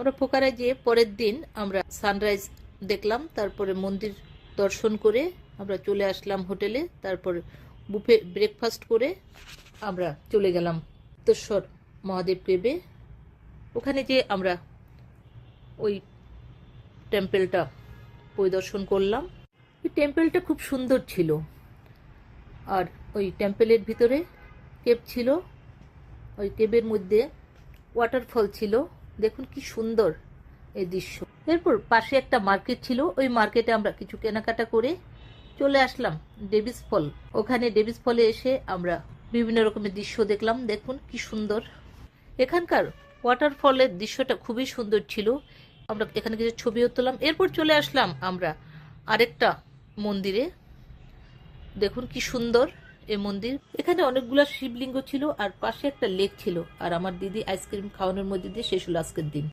আমরা পোখারায় যেয়ে পরের দিন আমরা সানরাইজ দেখলাম, তারপরে মন্দির দর্শন করে আমরা চলে আসলাম হোটেলে। তারপর বুফে ব্রেকফাস্ট করে আমরা চলে গেলাম গুপ্তেশ্বর মহাদেব কেবে। ওখানে যে আমরা ওই টেম্পলটা পরিদর্শন করলাম। ওই টেম্পলটা খুব সুন্দর ছিল, আর ওই টেম্পলের ভিতরে কেব ছিল, ওই কেবের মধ্যে ওয়াটারফল ছিল। দেখুন কি সুন্দর এই দৃশ্য। এরপর পাশে একটা মার্কেট ছিল, ওই মার্কেটে আমরা কিছু কেনাকাটা করে চলে আসলাম ডেভিস ফল। ওখানে ডেভিস ফলে এসে আমরা বিভিন্ন রকমের দৃশ্য দেখলাম। দেখুন কি সুন্দর এখানকার ওয়াটারফলের দৃশ্যটা, খুবই সুন্দর ছিল। আমরা এখানে কিছু ছবিও তুললাম। এরপর চলে আসলাম আমরা আরেকটা মন্দিরে। দেখুন কি সুন্দর এই মন্দির। এখানে অনেকগুলো শিবলিঙ্গ ছিল, আর পাশে একটা লেক ছিল। আর আমার দিদি আইসক্রিম খাওয়ানোর মধ্যে দিয়ে শেষ হলো আজকের দিন।